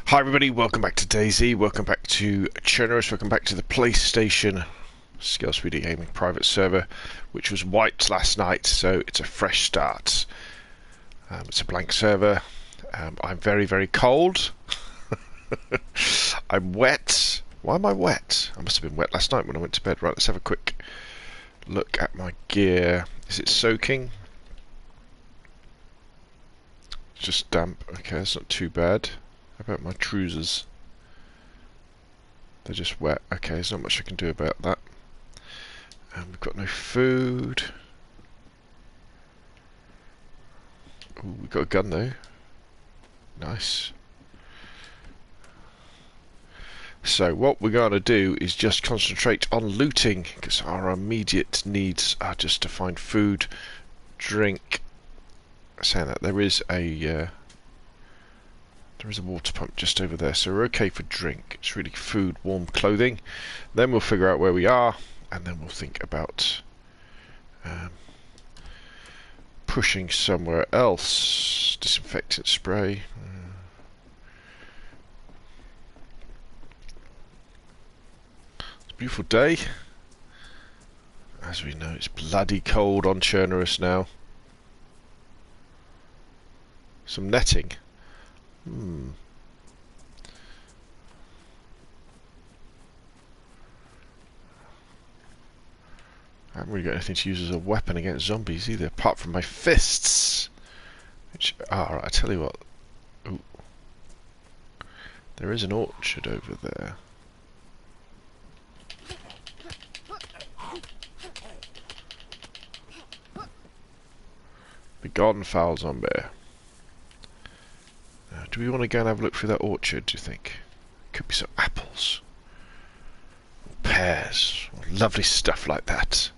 Hi everybody, welcome back to DayZ, welcome back to Chernarus, welcome back to the PlayStation Scalespeeder Gaming private server, which was wiped last night, so it's a fresh start. It's a blank server. I'm very, very cold. I'm wet. Why am I wet? I must have been wet last night when I went to bed. Right, let's have a quick look at my gear. Is it soaking? It's just damp. Okay, that's not too bad. How about my trousers? They're just wet. Okay, there's not much I can do about that. We've got no food. Ooh, we've got a gun though. Nice. So what we're going to do is just concentrate on looting, because our immediate needs are just to find food, drink. Saying that, there is a water pump just over there, so we're okay for drink. It's really food, warm clothing. Then we'll figure out where we are, and then we'll think about pushing somewhere else. Disinfectant spray. It's a beautiful day. As we know, it's bloody cold on Chernarus now. Some netting. I haven't really got anything to use as a weapon against zombies either, apart from my fists. Which, right, I tell you what. Ooh. There is an orchard over there. Begone, foul zombie. Do we want to go and have a look through that orchard, do you think? Could be some apples. Or pears. Or lovely stuff like that.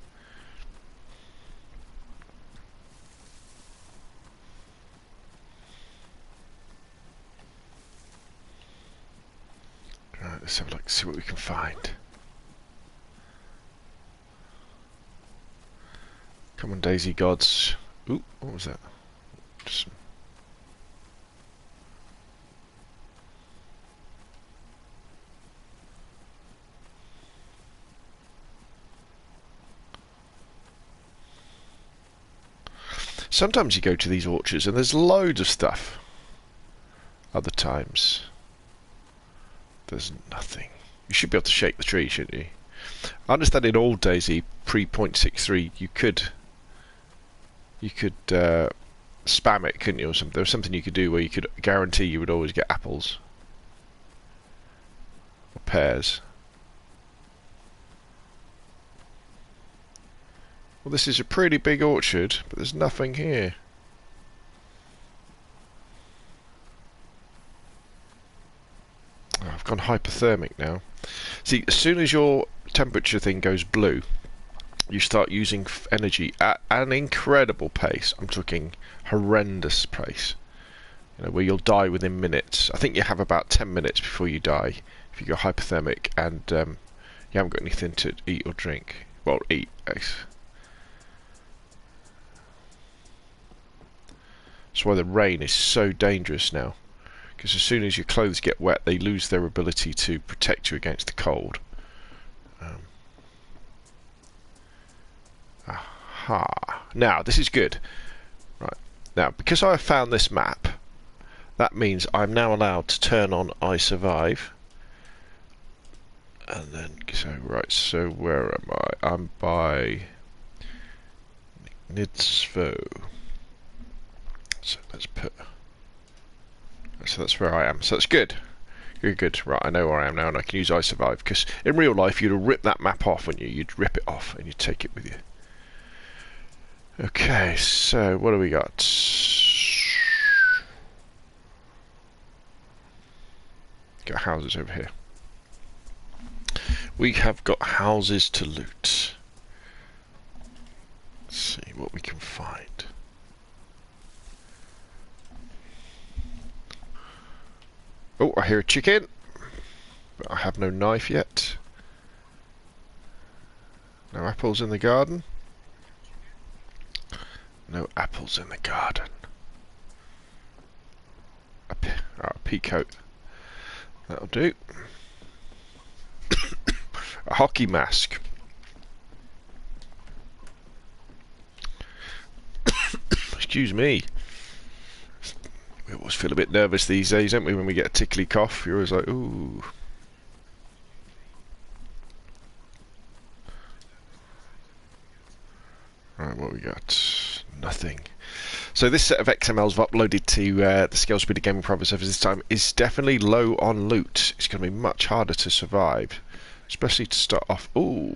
Right, let's have a look, see what we can find. Come on, DayZ gods. Ooh, what was that? Just sometimes you go to these orchards and there's loads of stuff. Other times there's nothing. You should be able to shake the tree, shouldn't you? I understand in old DayZ pre-.63 you could spam it, couldn't you, or something? There was something you could do where you could guarantee you would always get apples or pears. Well, this is a pretty big orchard, but there's nothing here. Oh, I've gone hypothermic now. See, as soon as your temperature thing goes blue, you start using energy at an incredible pace. I'm talking horrendous pace. You know, where you'll die within minutes. I think you have about 10 minutes before you die if you go hypothermic and you haven't got anything to eat or drink. Well, eat. That's why the rain is so dangerous now, because as soon as your clothes get wet they lose their ability to protect you against the cold. Aha. Now this is good. Right, now because I have found this map, that means I'm now allowed to turn on I Survive, and then so where am I? I'm by Nidsvo. So let's put. So that's where I am. So that's good. Good. Right, I know where I am now, and I can use I Survive. Because in real life, you'd rip that map off, wouldn't you? You'd rip it off and you'd take it with you. Okay, so what do we got? Got houses over here. We have got houses to loot. Let's see what we can find. Oh, I hear a chicken, but I have no knife yet. No apples in the garden. No apples in the garden. A peacoat. That'll do. A hockey mask. Excuse me. We always feel a bit nervous these days, don't we, when we get a tickly cough? You're always like, ooh. Right, what we got? Nothing. So this set of XMLs I've uploaded to the Scalespeeder gaming private server this time is definitely low on loot. It's going to be much harder to survive, especially to start off. Ooh,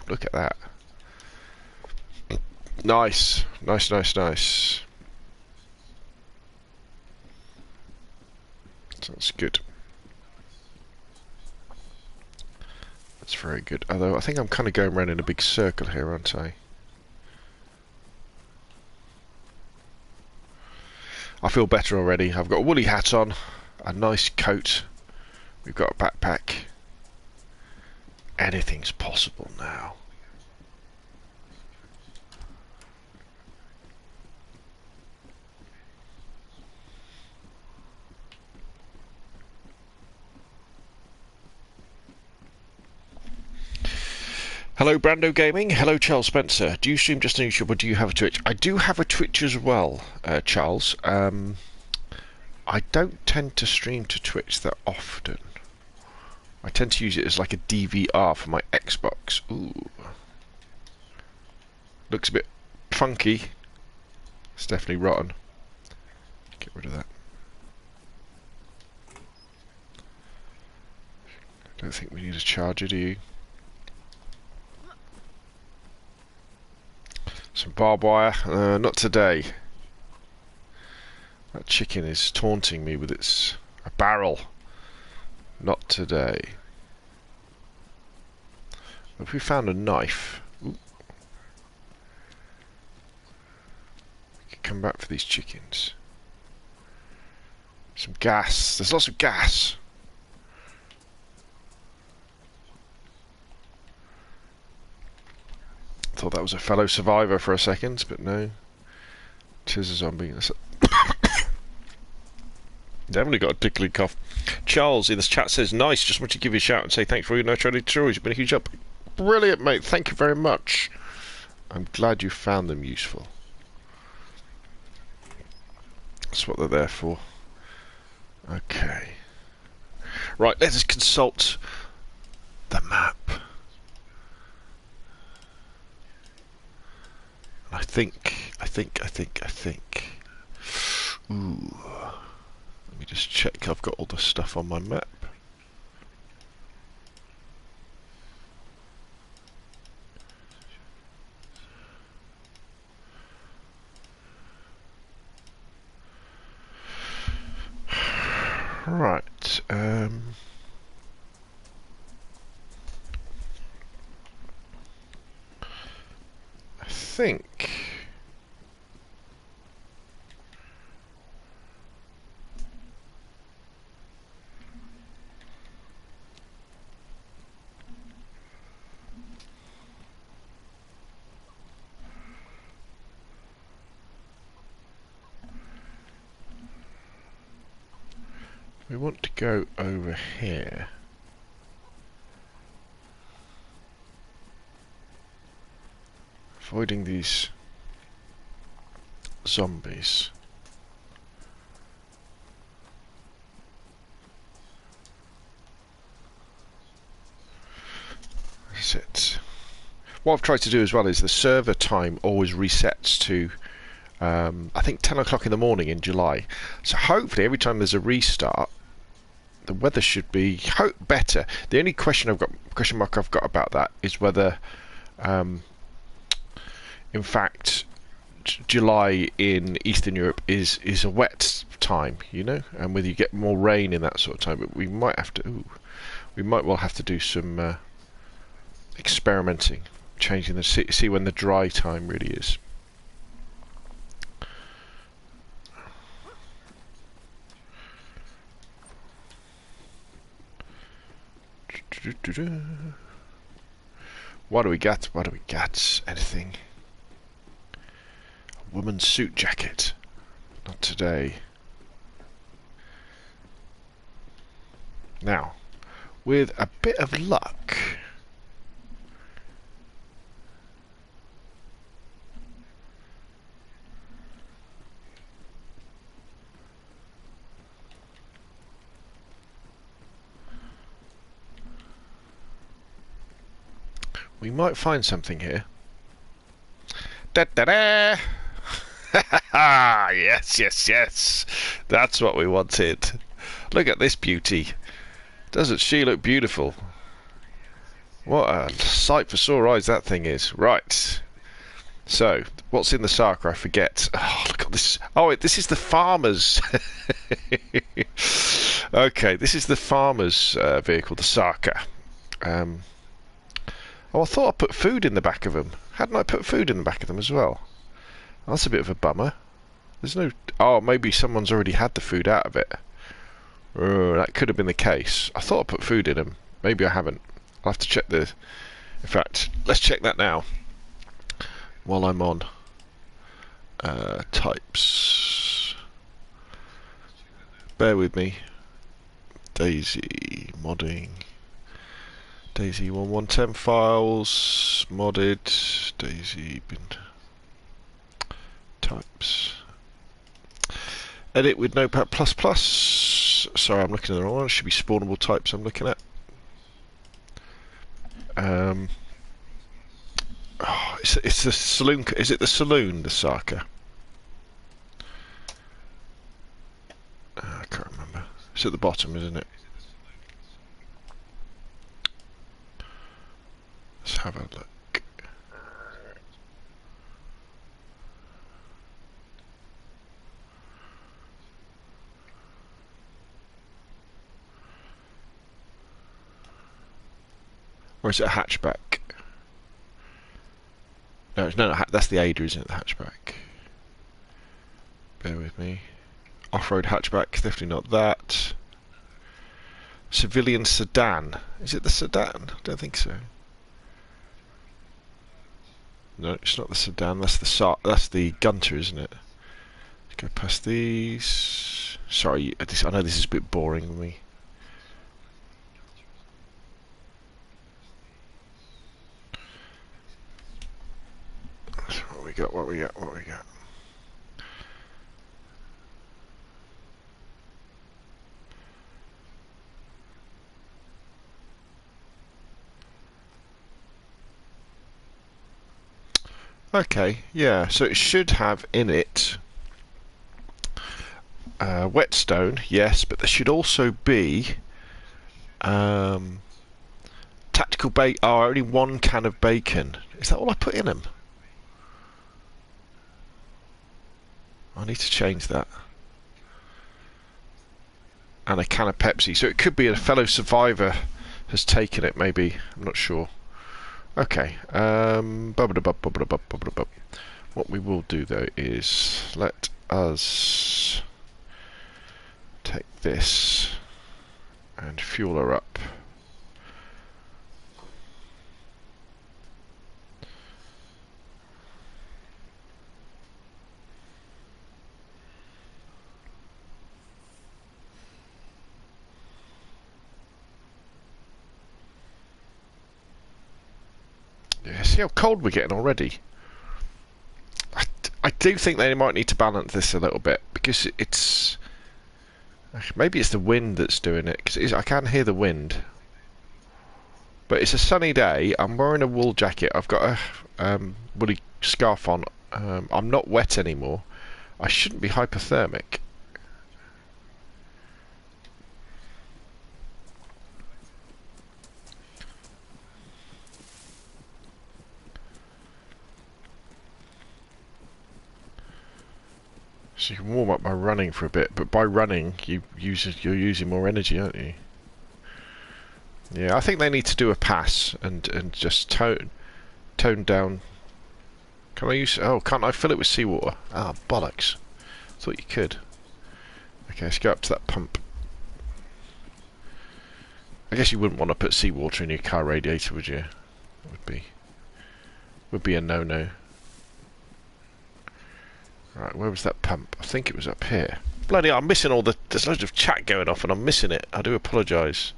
look at that. Nice, nice, nice, nice. That's good. That's very good. Although I think I'm kind of going around in a big circle here, aren't I? I feel better already. I've got a woolly hat on, a nice coat. We've got a backpack. Anything's possible now. Hello Brando Gaming, hello Charles Spencer. Do you stream just on YouTube or do you have a Twitch? I do have a Twitch as well, Charles. I don't tend to stream to Twitch that often. I tend to use it as like a DVR for my Xbox. Ooh. Looks a bit funky. It's definitely rotten. Get rid of that. I don't think we need a charger, do you? Some barbed wire. Not today. That chicken is taunting me with its a barrel. Not today. If we found a knife, ooh, we could come back for these chickens. Some gas. There's lots of gas. Thought that was a fellow survivor for a second, but no. Tis a zombie. Definitely got a tickly cough. Charles in this chat says, nice, just want to give you a shout and say thanks for your no trading tutorials. You've been a huge help. Brilliant, mate. Thank you very much. I'm glad you found them useful. That's what they're there for. Okay. Right, let us consult the map. I think. Ooh. Let me just check I've got all the stuff on my map. Right. I think. We want to go over here. Avoiding these zombies. That's it. What I've tried to do as well is the server time always resets to I think 10 o'clock in the morning in July. So hopefully every time there's a restart the weather should be better. The only question mark I've got about that is whether in fact July in Eastern Europe is a wet time, you know, and whether you get more rain in that sort of time. But we might have to we might well have to do some experimenting, changing the see when the dry time really is. What do we got? What do we got? Anything? A woman's suit jacket. Not today. Now, with a bit of luck, we might find something here. Da da da! Yes, yes, yes! That's what we wanted. Look at this beauty. Doesn't she look beautiful? What a sight for sore eyes that thing is. Right. So, what's in the Sarker? I forget. Oh, look at this. Oh, this is the farmer's. Okay, this is the farmer's vehicle, the Sarker. Oh, I thought I put food in the back of them. Hadn't I put food in the back of them as well? Oh, that's a bit of a bummer. There's no... Oh, maybe someone's already had the food out of it. Oh, that could have been the case. I thought I put food in them. Maybe I haven't. I'll have to check the... In fact, let's check that now. While I'm on. Types. Bear with me. DayZ. Modding. DayZ 1110 files. Modded. DayZ bin. Types. Edit with Notepad++. Sorry, I'm looking at the wrong one. It should be spawnable types I'm looking at. Oh, it's the saloon. Is it the saloon, the Sarker? I can't remember. It's at the bottom, isn't it? Let's have a look. Or is it a hatchback? No, that's the Ada, isn't it? The hatchback. Bear with me. Off-road hatchback, definitely not that. Civilian sedan. Is it the sedan? I don't think so. No, it's not the sedan. That's the Gunter, isn't it? Let's go past these. Sorry, I know this is a bit boring with me. What we got? Okay, yeah, so it should have in it whetstone, yes, but there should also be tactical bacon. Oh, only one can of bacon. Is that all I put in them? I need to change that. And a can of Pepsi. So it could be a fellow survivor has taken it, maybe. I'm not sure. Okay. What we will do, though, is let us take this and fuel her up. Yeah, see how cold we're getting already? I do think they might need to balance this a little bit, because it's... Maybe it's the wind that's doing it, because I can hear the wind. But it's a sunny day, I'm wearing a wool jacket, I've got a woolly scarf on, I'm not wet anymore. I shouldn't be hypothermic. So you can warm up by running for a bit, but by running you're using more energy, aren't you? Yeah, I think they need to do a pass and just tone down. Can I use? Oh, can't I fill it with seawater? Ah, bollocks! Thought you could. Okay, let's go up to that pump. I guess you wouldn't want to put seawater in your car radiator, would you? Would be a no-no. Right, where was that pump? I think it was up here. Bloody hell, I'm missing all the... There's loads of chat going off and I'm missing it. I do apologise.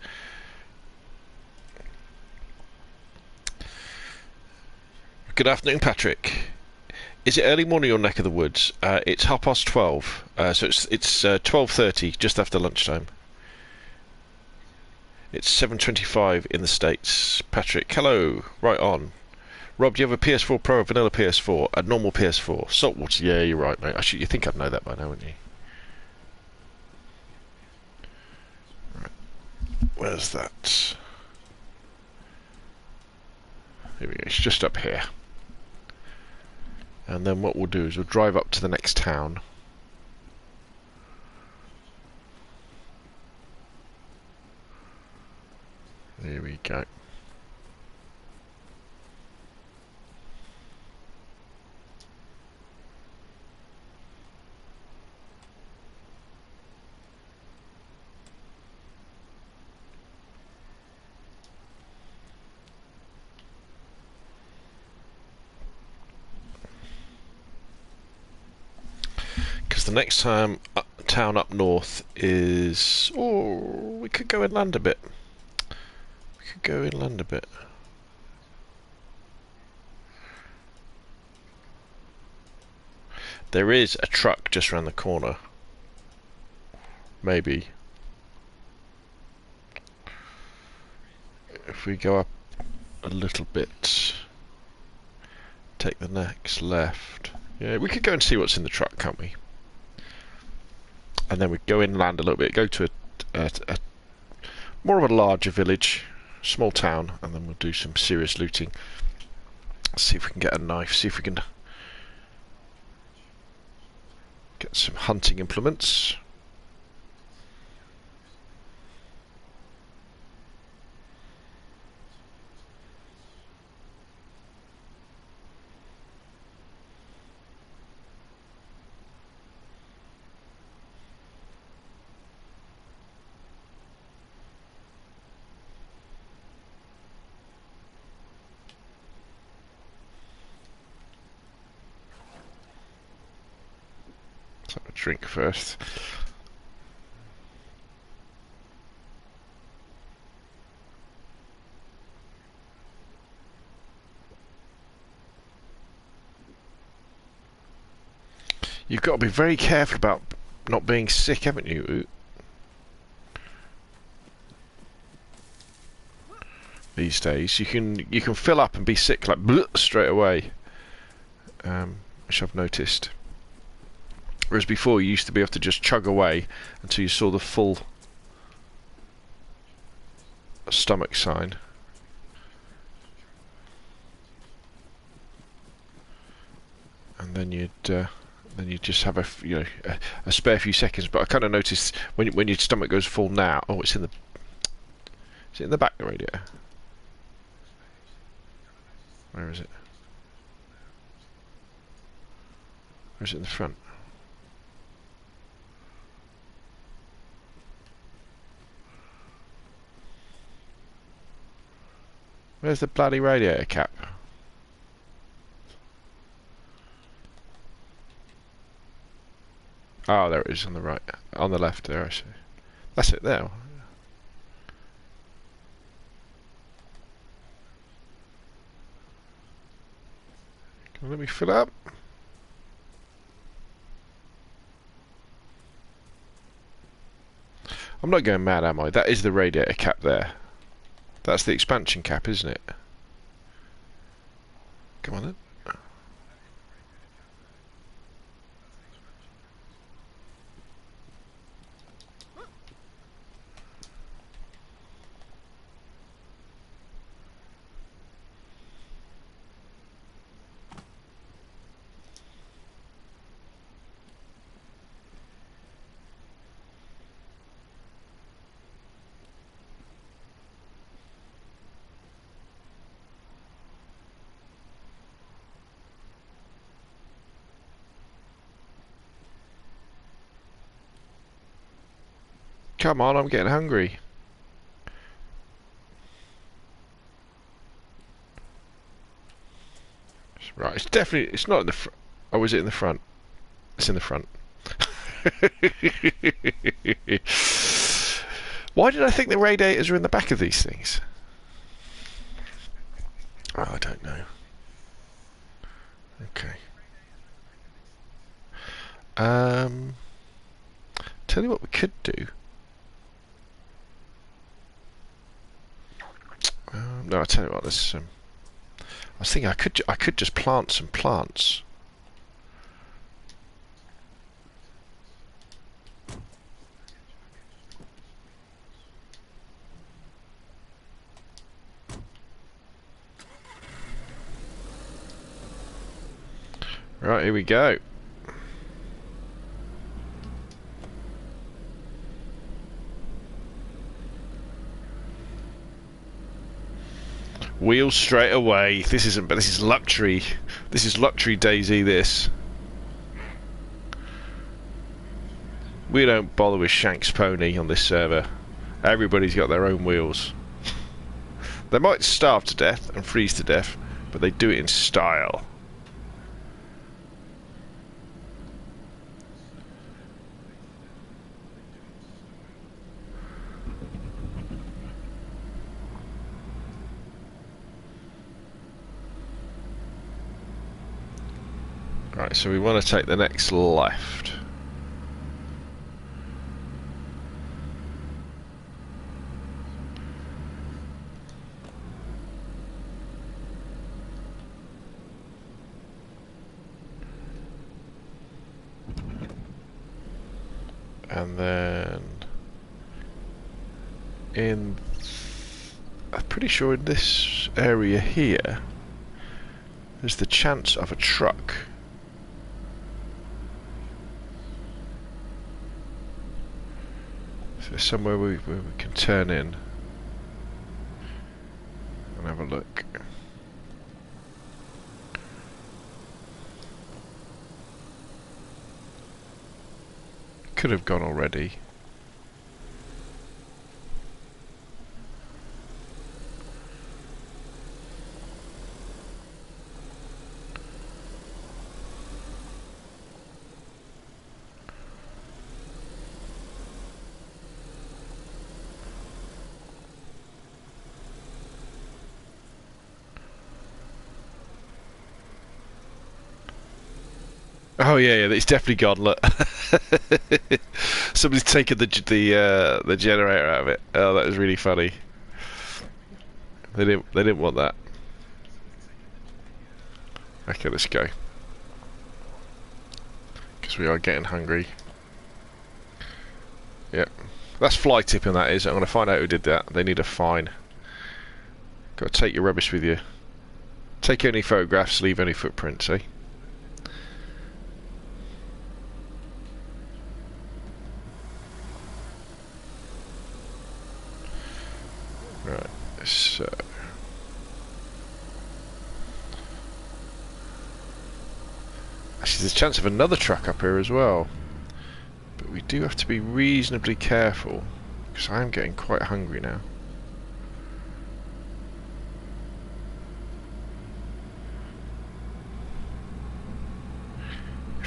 Good afternoon, Patrick. Is it early morning your neck of the woods? It's 12:30. So it's 12:30, just after lunchtime. It's 7:25 in the States. Patrick, hello. Right on. Rob, do you have a PS4 Pro, a vanilla PS4, a normal PS4? Saltwater, yeah, you're right, mate. You think I'd know that by now, wouldn't you? Right. Where's that? Here we go, it's just up here. And then what we'll do is we'll drive up to the next town. There we go. Because the next town up north is... Oh, we could go inland a bit. We could go inland a bit. There is a truck just around the corner. Maybe. If we go up a little bit, take the next left. Yeah, we could go and see what's in the truck, can't we? And then we go inland a little bit, go to a more of a larger village, small town, and then we'll do some serious looting. See if we can get a knife, see if we can get some hunting implements. Let's have a drink first. You've got to be very careful about not being sick, haven't you? These days, you can fill up and be sick like straight away, which I've noticed. Whereas before, you used to be able to just chug away until you saw the full stomach sign. And then you'd just have a spare few seconds. But I kind of noticed when your stomach goes full now. Oh, is it in the back of the radiator? Where is it? Or is it in the front? Where's the bloody radiator cap? Oh, there it is on the right. On the left there, I see. That's it there. Can you let me fill up? I'm not going mad, am I? That is the radiator cap there. That's the expansion cap, isn't it? Come on then. Come on, I'm getting hungry. Right, it's not in the front. Oh, is it in the front? It's in the front. Why did I think the radiators are in the back of these things? Oh, I don't know. Okay. Tell you what we could do. No, I tell you what. This. I was thinking I could just plant some plants. Right, here we go. Wheels straight away. This isn't, but this is luxury. This is luxury DayZ. This. We don't bother with Shank's pony on this server. Everybody's got their own wheels. They might starve to death and freeze to death, but they do it in style. Right, so we want to take the next left. And then I'm pretty sure in this area here there's the chance of a truck. So somewhere where we can turn in and have a look. Could have gone already. Oh yeah, it's definitely gone. Look, somebody's taken the generator out of it. Oh, that was really funny. They didn't want that. Okay, let's go. Because we are getting hungry. Yep, that's fly tipping. That is. I'm going to find out who did that. They need a fine. Got to take your rubbish with you. Take only photographs, leave only footprints. Eh? Right, so actually there's a chance of another truck up here as well, but we do have to be reasonably careful because I am getting quite hungry now.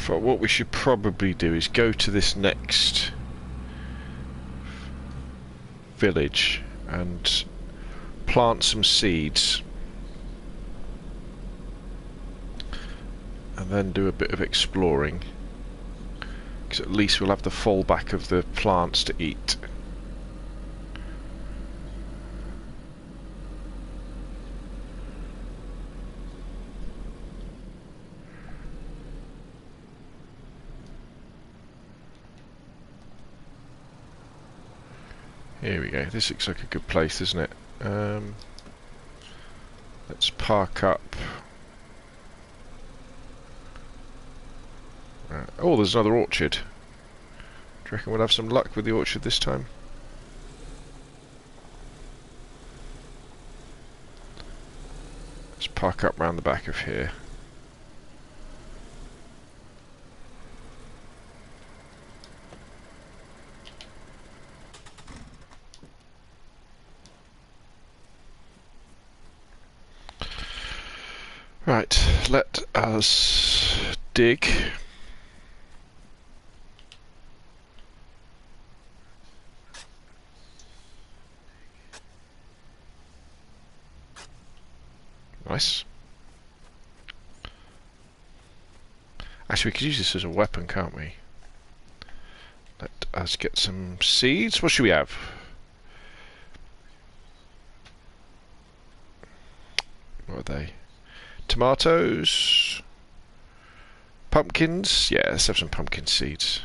What we should probably do is go to this next village and plant some seeds and then do a bit of exploring, because at least we'll have the fallback of the plants to eat. Here we go. This looks like a good place, doesn't it? Let's park up. Oh, there's another orchard. Do you reckon we'll have some luck with the orchard this time? Let's park up round the back of here. Right, let us dig. Nice. Actually, we could use this as a weapon, can't we? Let us get some seeds. What should we have? What are they? Tomatoes? Pumpkins? Yeah, let's have some pumpkin seeds.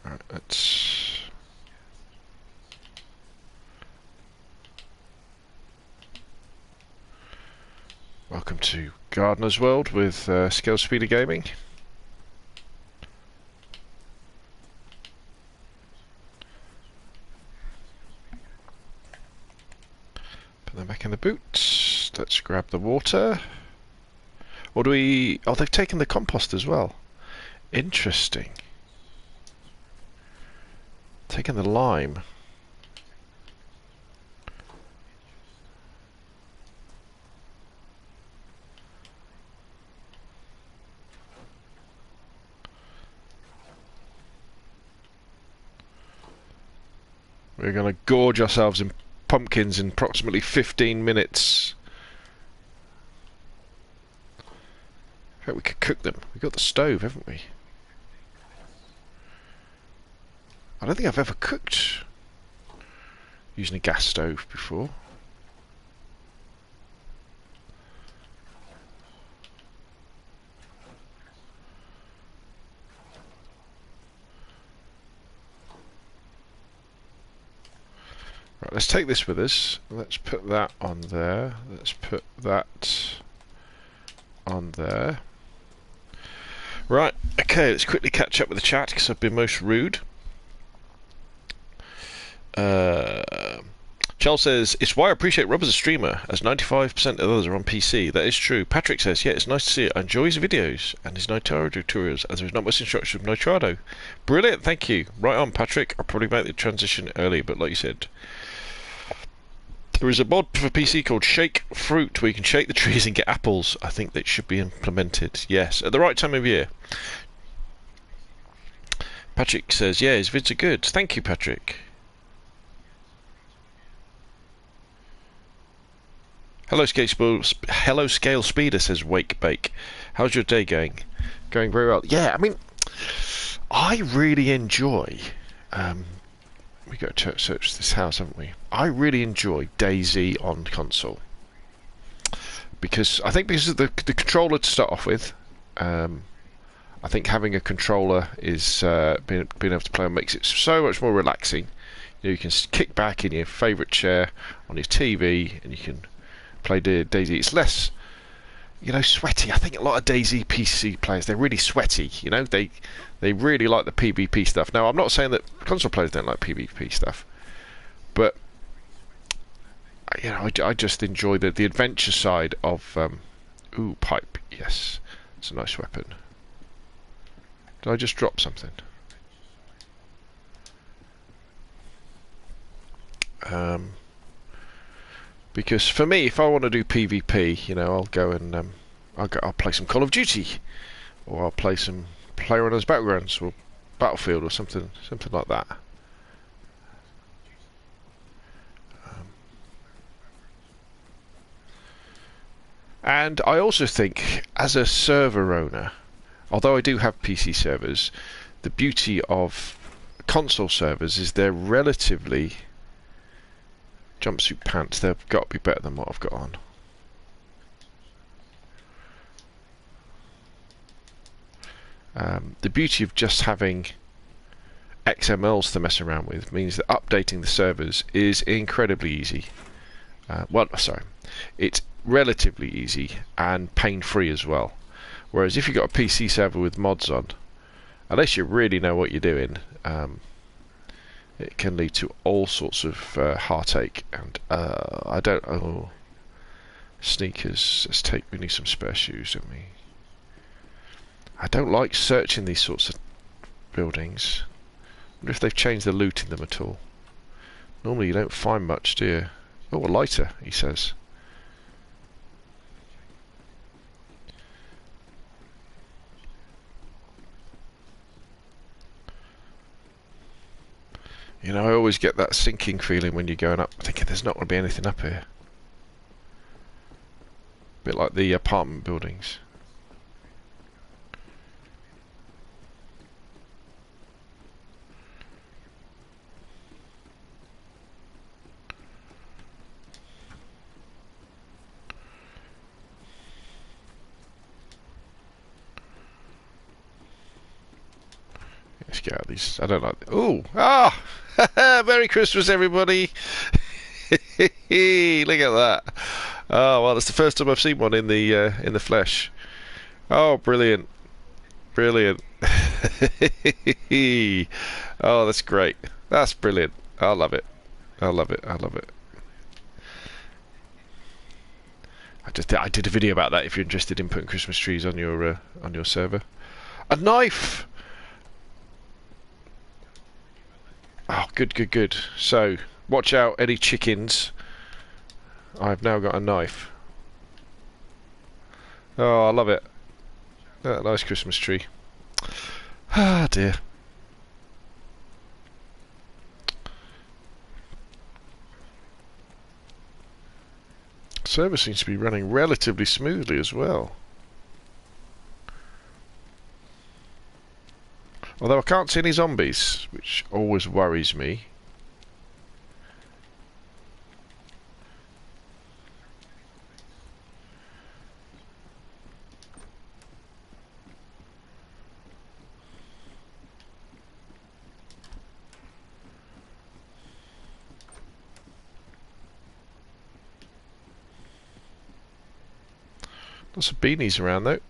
Alright, let's... Welcome to Gardener's World with Scalespeeder Gaming. Put them back in the boot. Let's grab the water. Or do we... Oh, they've taken the compost as well. Interesting. Taken the lime. We're going to gorge ourselves in pumpkins in approximately 15 minutes. In fact, we could cook them. We've got the stove, haven't we? I don't think I've ever cooked using a gas stove before. Right, let's take this with us. Let's put that on there. Let's put that on there. Right, okay, let's quickly catch up with the chat because I've been most rude. Charles says, it's why I appreciate Rob as a streamer, as 95% of others are on PC. That is true. Patrick says, yeah, it's nice to see it. I enjoy his videos and his Nitro tutorials, as there is not much instruction from Nitrado. Brilliant, thank you. Right on, Patrick. I'll probably make the transition early, but like you said, there is a mod for PC called Shake Fruit, where you can shake the trees and get apples. I think that should be implemented. Yes, at the right time of year. Patrick says, yeah, his vids are good. Thank you, Patrick. Hello, Scalespeeder, says Wake Bake. How's your day going? Going very well. Yeah, I mean, I really enjoy... we got to search this house, haven't we? I really enjoy DayZ on console. Because of the controller to start off with. I think having a controller is being able to play on makes it so much more relaxing. You can kick back in your favourite chair on your TV and you can play DayZ. It's less, sweaty. I think a lot of DayZ PC players, they're really sweaty. They really like the PvP stuff. Now, I'm not saying that console players don't like PvP stuff, but I just enjoy the adventure side of. Ooh, pipe. Yes, it's a nice weapon. Did I just drop something? Because for me, if I want to do PvP, I'll go and I'll play some Call of Duty, or I'll play some PlayerUnknown's Battlegrounds or Battlefield or something like that. And I also think, as a server owner, although I do have PC servers, the beauty of console servers is they're relatively... Jumpsuit pants, they've got to be better than what I've got on. The beauty of just having XMLs to mess around with means that updating the servers is incredibly easy. It's relatively easy and pain-free as well. Whereas if you've got a PC server with mods on, unless you really know what you're doing, it can lead to all sorts of heartache. And I don't... Oh, sneakers. We need some spare shoes, don't we? I don't like searching these sorts of buildings. I wonder if they've changed the loot in them at all. Normally you don't find much, do you? Oh, a lighter, he says. You know, I always get that sinking feeling when you're going up, thinking there's not going to be anything up here. A bit like the apartment buildings. Let's get out of these. I don't like. Oh, ah! Merry Christmas, everybody! Look at that. Oh well, that's the first time I've seen one in the flesh. Oh, brilliant, brilliant. Oh, that's great. That's brilliant. I love it. I love it. I love it. I did a video about that. If you're interested in putting Christmas trees on your server, a knife. Oh, good, good, good. So, watch out, any chickens. I've now got a knife. Oh, I love it. Oh, nice Christmas tree. Ah, dear. Server seems to be running relatively smoothly as well. Although I can't see any zombies, which always worries me. Lots of beanies around though.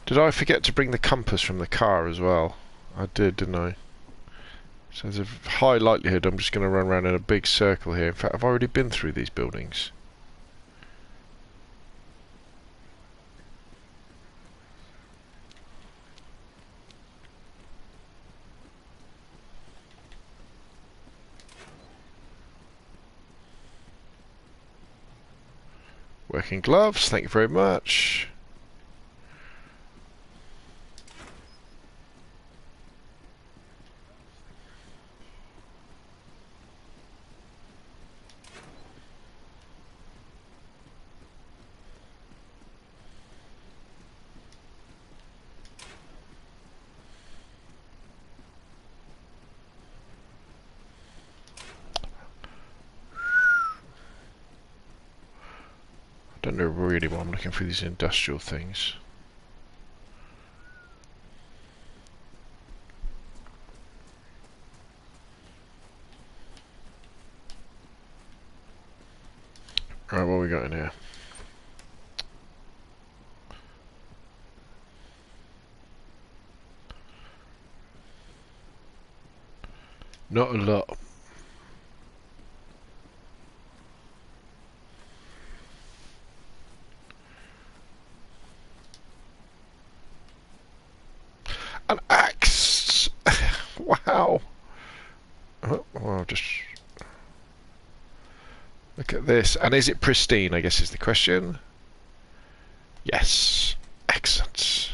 Did I forget to bring the compass from the car as well? I did, didn't I? So there's a high likelihood I'm just going to run around in a big circle here. In fact, I've already been through these buildings. Working gloves, thank you very much. I don't know really why I'm looking for these industrial things. Right, what we got in here? Not a lot. An axe! Wow! Oh, well, just look at this. And is it pristine, I guess is the question. Yes. Excellent.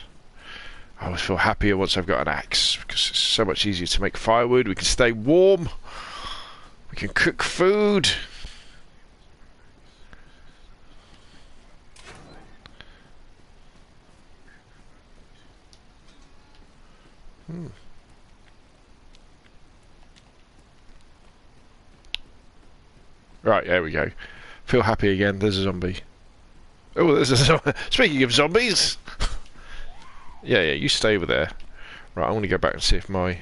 I always feel happier once I've got an axe, because it's so much easier to make firewood. We can stay warm. We can cook food. Right, there we go. Feel happy again. There's a zombie. Oh, there's a zombie. Speaking of zombies. Yeah, you stay over there. Right, I want to go back and see if my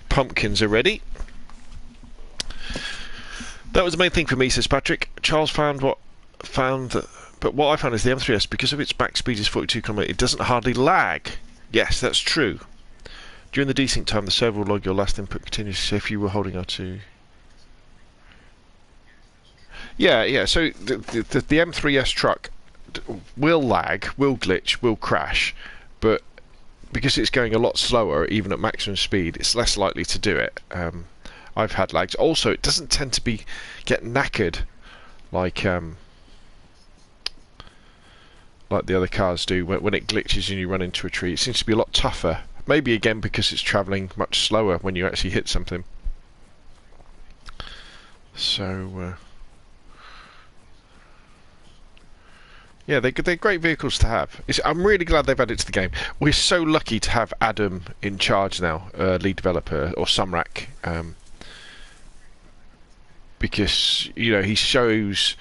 pumpkins are ready. That was the main thing for me, says Patrick. Charles found that, but what I found is the M3S, because of its max speed is 42 km, it doesn't hardly lag. Yes, that's true. During the desync time, the server will log your last input continuously. So if you were holding R2. Yeah. So the M3S truck will lag, will glitch, will crash, but because it's going a lot slower, even at maximum speed, it's less likely to do it. I've had lags. Also, it doesn't tend to get knackered like the other cars do when it glitches and you run into a tree. It seems to be a lot tougher. Maybe again because it's travelling much slower when you actually hit something. So yeah, they're great vehicles to have. I'm really glad they've added it to the game. We're so lucky to have Adam in charge now, lead developer, or Sumrak, because you know he shows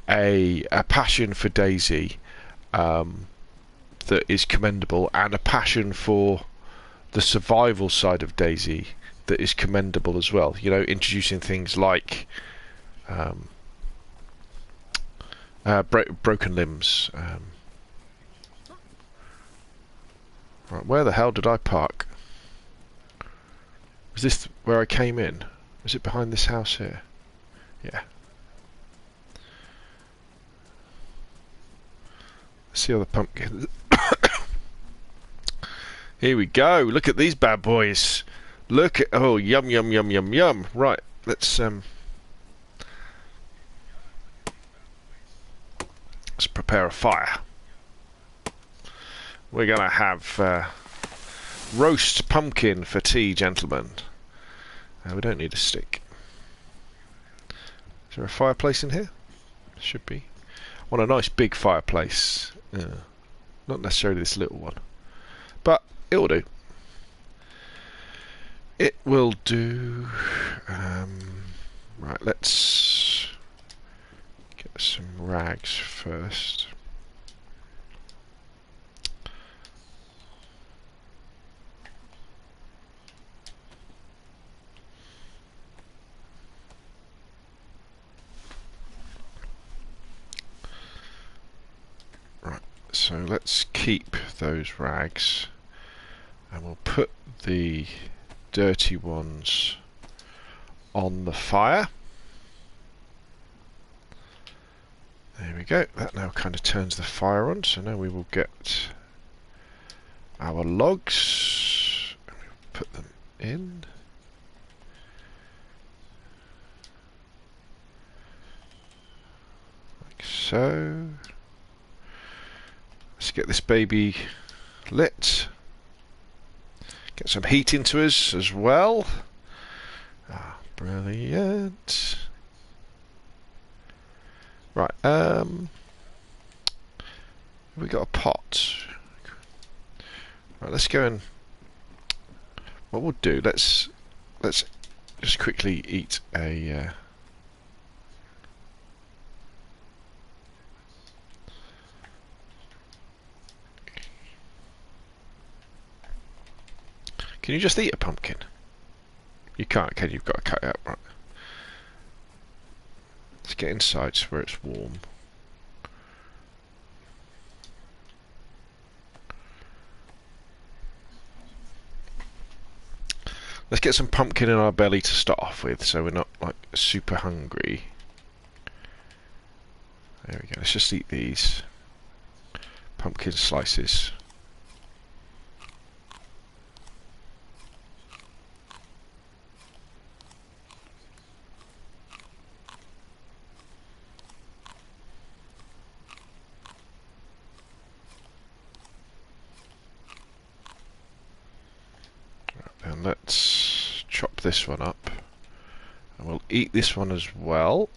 a passion for DayZ that is commendable, and a passion for the survival side of DayZ that is commendable as well. You know, introducing things like broken limbs. Right, where the hell did I park? Was this where I came in? Was it behind this house here? Yeah. Let's see all the pumpkins. Here we go. Look at these bad boys. Look at, oh, yum yum yum yum yum. Right, let's prepare a fire. We're gonna have roast pumpkin for tea, gentlemen. We don't need a stick. Is there a fireplace in here? Should be. I want a nice big fireplace. Not necessarily this little one, but it will do. It will do. Right, let's get some rags first. Right, so let's keep those rags, and we'll put the dirty ones on the fire. There we go. That now kind of turns the fire on, so now we will get our logs and we'll put them in. Like so. Let's get this baby lit. Get some heat into us as well. Ah, brilliant. Right, we got a pot. Right, let's go and what we'll do. Let's just quickly eat a. Can you just eat a pumpkin? You can't, can you? You've got to cut it up, right? Let's get inside where it's warm. Let's get some pumpkin in our belly to start off with, so we're not like super hungry. There we go. Let's just eat these pumpkin slices. And let's chop this one up, and we'll eat this one as well.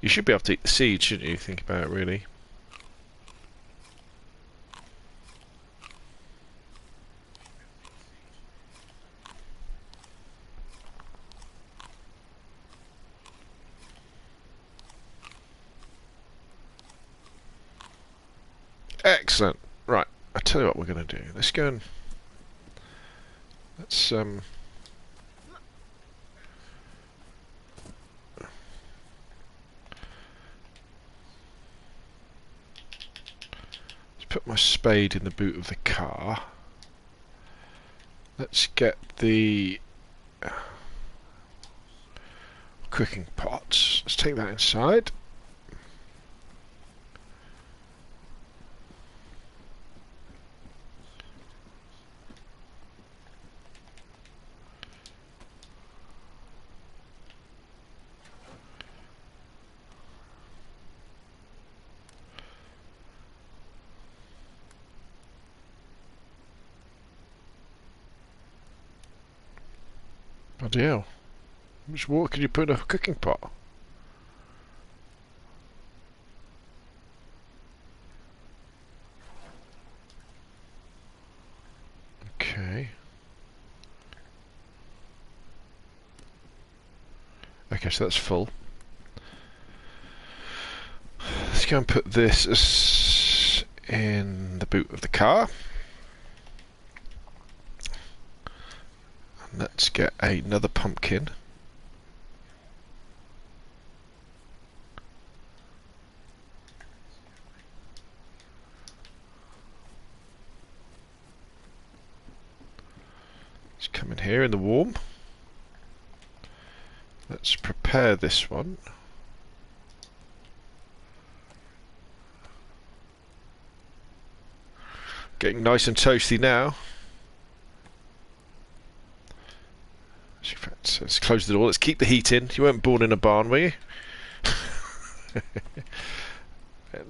You should be able to eat the seeds, shouldn't you? Think about it, really. Excellent. Right, I tell you what we're going to do. Let's go and let's put my spade in the boot of the car. Let's get the cooking pot. Let's take that inside. Bloody hell. How much water could you put in a cooking pot? Okay. Okay, so that's full. Let's go and put this in the boot of the car. And let's get another pumpkin. Let's come in here in the warm. Let's prepare this one. Getting nice and toasty now. Let's close the door. Let's keep the heat in. You weren't born in a barn, were you?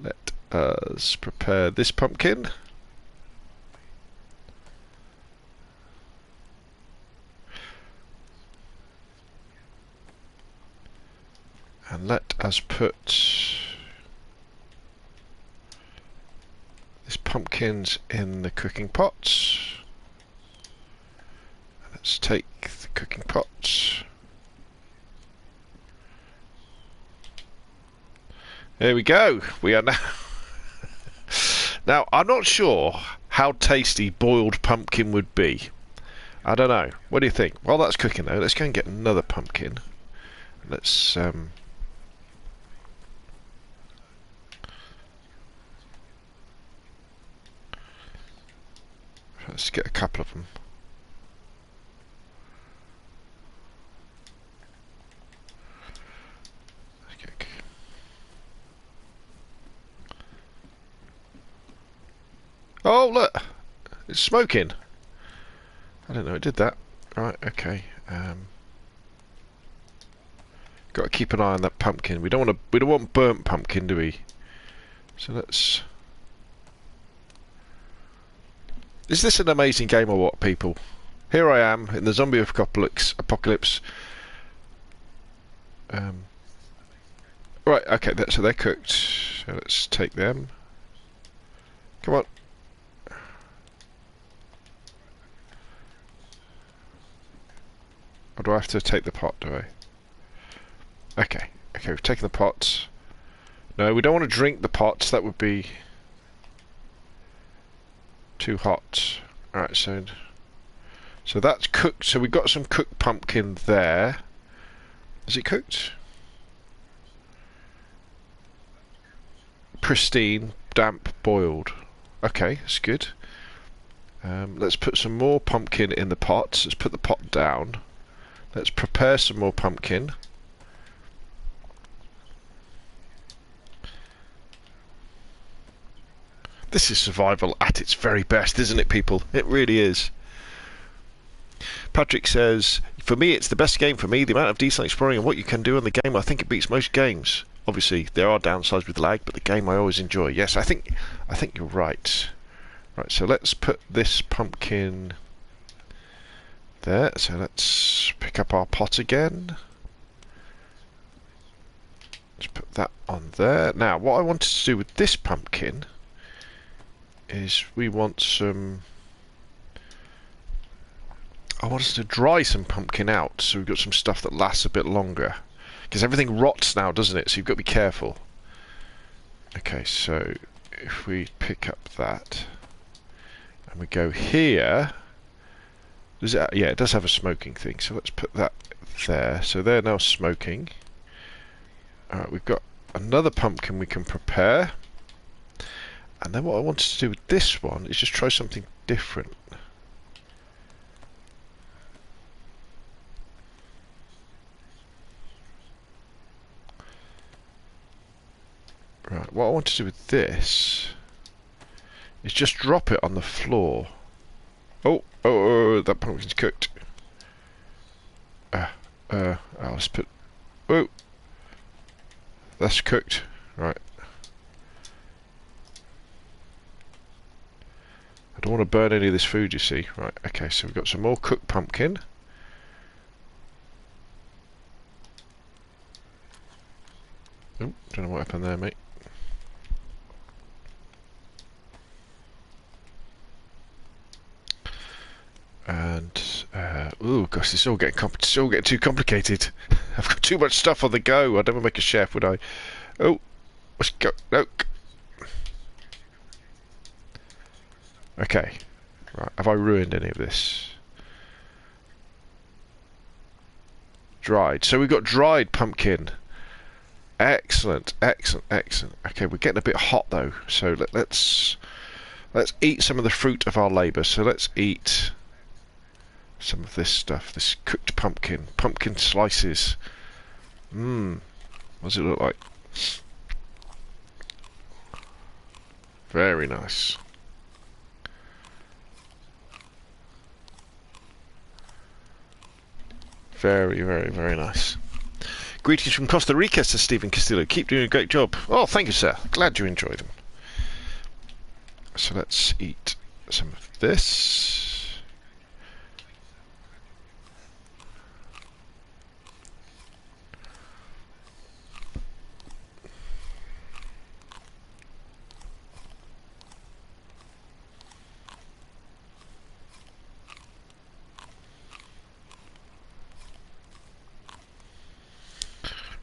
Let us prepare this pumpkin. And let us put this pumpkins in the cooking pots. Let's take the cooking pots. There we go. We are now... Now, I'm not sure how tasty boiled pumpkin would be. I don't know. What do you think? While that's cooking though, let's go and get another pumpkin. Let's get a couple of them. Okay. Oh look! It's smoking! I didn't know it did that. Right, okay. Got to keep an eye on that pumpkin. We don't want burnt pumpkin, do we? So let's... Is this an amazing game or what, people? Here I am in the zombie apocalypse. Right, okay, so they're cooked. So let's take them. Come on. Or do I have to take the pot, do I? Okay, we've taken the pots. No, we don't want to drink the pots, that would be too hot. Alright, so that's cooked. So we've got some cooked pumpkin there. Is it cooked? Pristine, damp, boiled. Okay, that's good. Let's put some more pumpkin in the pots. Let's put the pot down. Let's prepare some more pumpkin. This is survival at its very best, isn't it, people? It really is. Patrick says, for me, it's the best game for me. The amount of decent exploring and what you can do in the game, I think it beats most games. Obviously, there are downsides with lag, but the game I always enjoy. Yes, I think you're right. Right, so let's put this pumpkin there. So let's pick up our pot again. Let's put that on there. Now, what I wanted to do with this pumpkin is we want some... I want us to dry some pumpkin out so we've got some stuff that lasts a bit longer. Because everything rots now, doesn't it? So you've got to be careful. Okay, so if we pick up that and we go here... Does it, yeah, it does have a smoking thing, so let's put that there. So they're now smoking. Alright, we've got another pumpkin we can prepare. And then what I wanted to do with this one is just try something different. Right, what I want to do with this is just drop it on the floor. Oh, that pumpkin's cooked. Let's put... Oh! That's cooked. Right. I don't want to burn any of this food, you see. Right, okay, so we've got some more cooked pumpkin. Don't know what happened there, mate. And oh gosh, it's all getting too complicated. I've got too much stuff on the go. I'd never make a chef, would I? Oh, let's go. No. Okay. Right. Have I ruined any of this? Dried. So we've got dried pumpkin. Excellent, excellent, excellent. Okay, we're getting a bit hot though. So let's eat some of the fruit of our labour. So let's eat some of this stuff. This cooked pumpkin slices. What does it look like? Very nice. Very, very, very nice. Greetings from Costa Rica, says Stephen Castillo. Keep doing a great job. Oh, thank you, sir. Glad you enjoyed them. So let's eat some of this.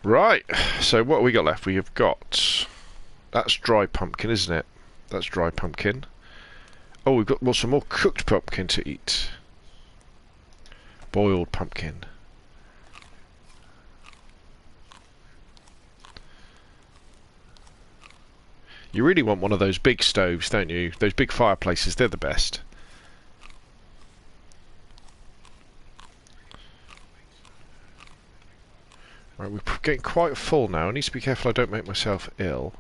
Right, so what have we got left? We have got... That's dry pumpkin, isn't it? That's dry pumpkin. Oh, we've got some more cooked pumpkin to eat. Boiled pumpkin. You really want one of those big stoves, don't you? Those big fireplaces, they're the best. Right, we're getting quite full now. I need to be careful I don't make myself ill.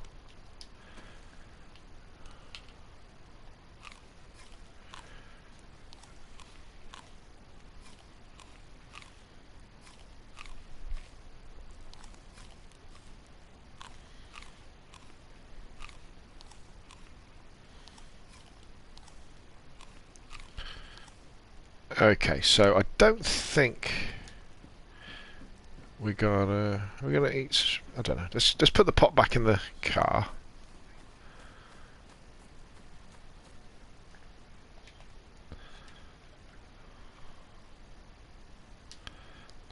Okay, so I don't think we're gonna eat. I don't know. Let's put the pot back in the car.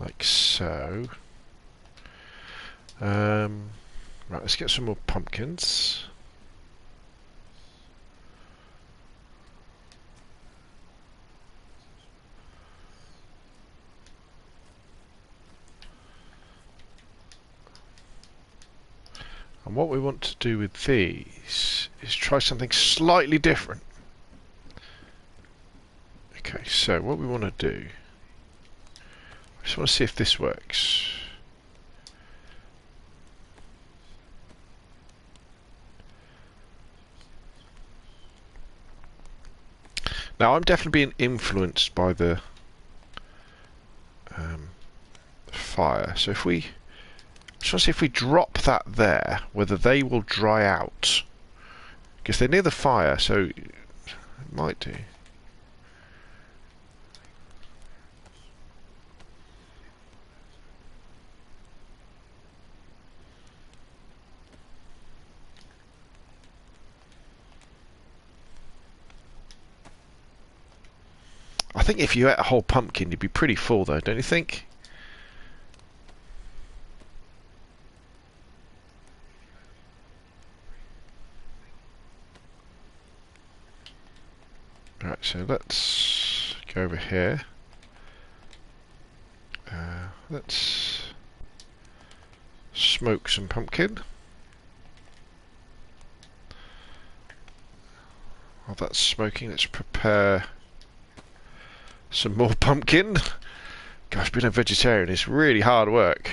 Like so. Right, let's get some more pumpkins. And what we want to do with these is try something slightly different. Okay, so what we want to do, I just want to see if this works. Now I'm definitely being influenced by the fire, so if we just want to see if we drop that there, whether they will dry out. Because they're near the fire, so it might do. I think if you ate a whole pumpkin, you'd be pretty full though, don't you think? Right, so let's go over here. Let's smoke some pumpkin. While that's smoking, let's prepare some more pumpkin. Gosh, being a vegetarian is really hard work.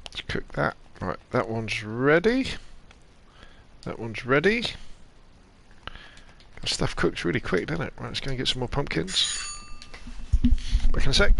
Let's cook that. Right, that one's ready. That one's ready. Stuff cooks really quick, doesn't it? Right, let's go and get some more pumpkins. Back in a sec.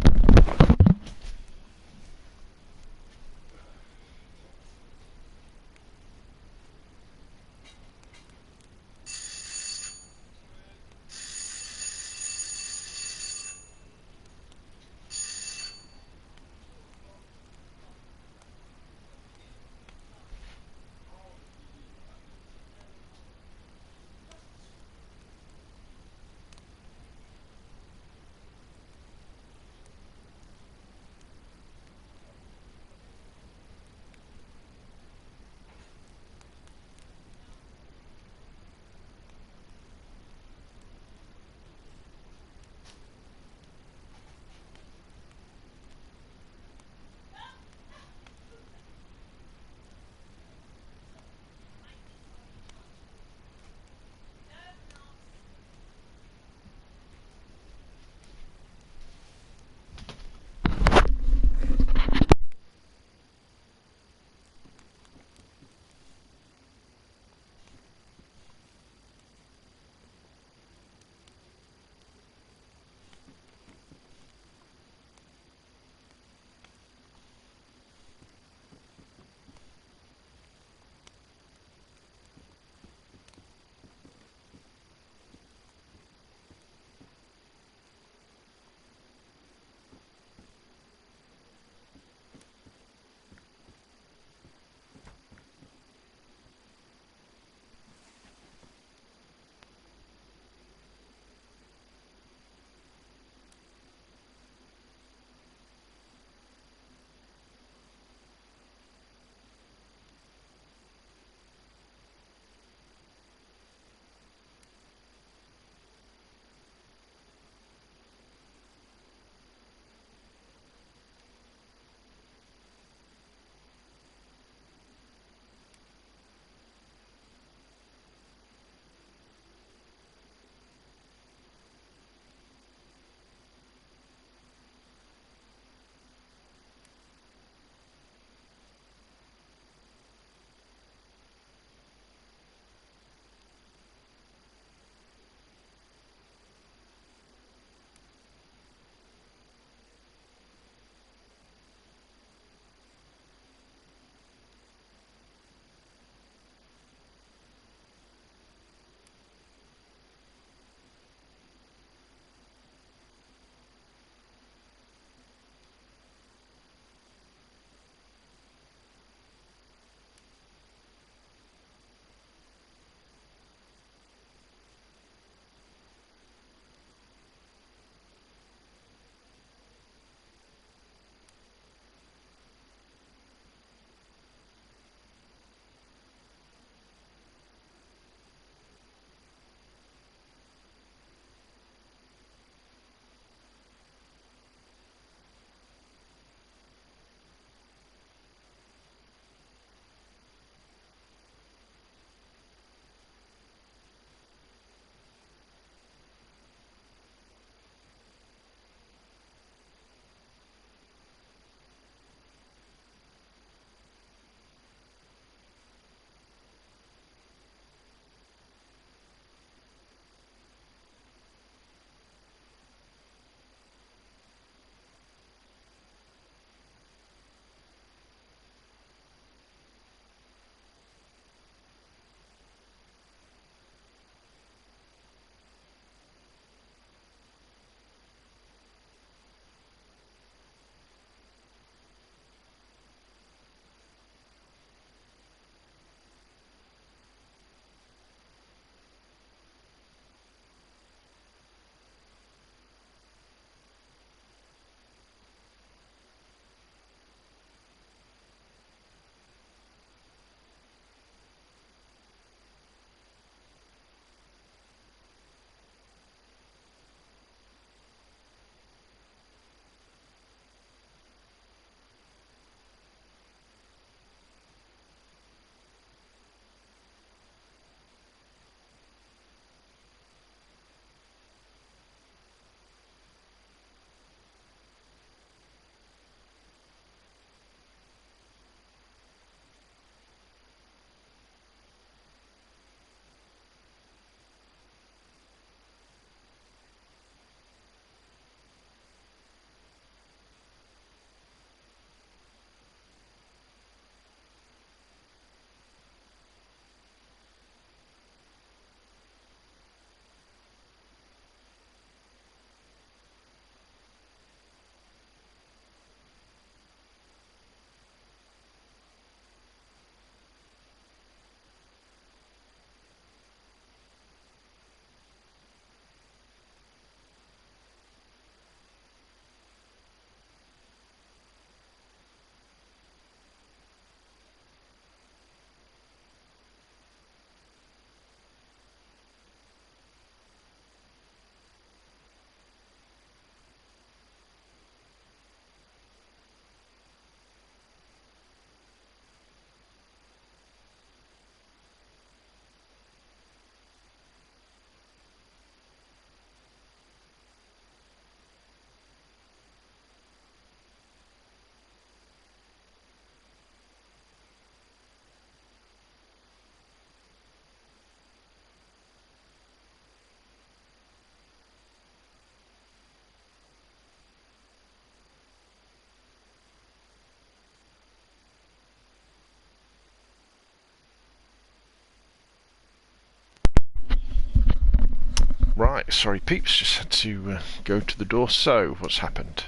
Right, sorry peeps, just had to go to the door. So, what's happened?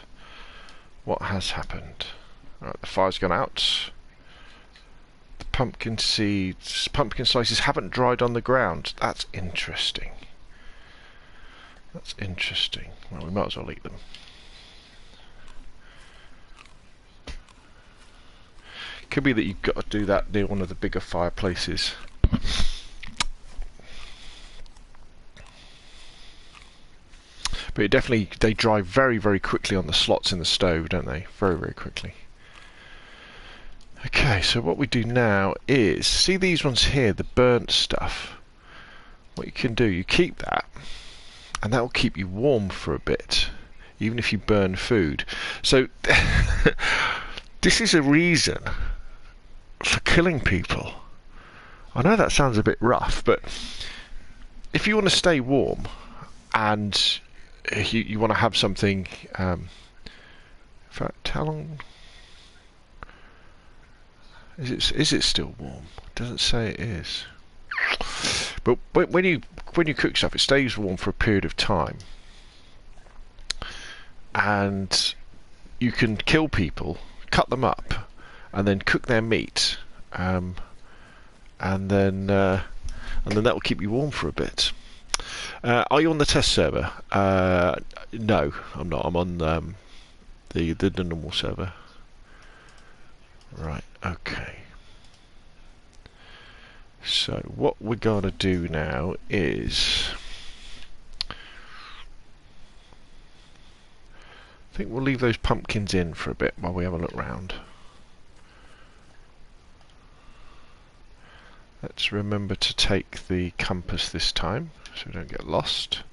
What has happened? Right, the fire's gone out. The pumpkin seeds, pumpkin slices haven't dried on the ground. That's interesting. That's interesting. Well, we might as well eat them. Could be that you've got to do that near one of the bigger fireplaces. But it definitely, they dry very, very quickly on the slots in the stove, don't they? Very, very quickly. Okay, so what we do now is, see these ones here, the burnt stuff? What you can do, you keep that, and that will keep you warm for a bit, even if you burn food. So, this is a reason for killing people. I know that sounds a bit rough, but if you want to stay warm, and you want to have something, in fact, how long is it still warm? It doesn't say it is. But when you cook stuff, it stays warm for a period of time, and you can kill people, cut them up, and then cook their meat, and then that will keep you warm for a bit. Are you on the test server? No, I'm not. I'm on the normal server. Right. Okay. So what we're gonna do now is, I think we'll leave those pumpkins in for a bit while we have a look round. Let's remember to take the compass this time, so we don't get lost.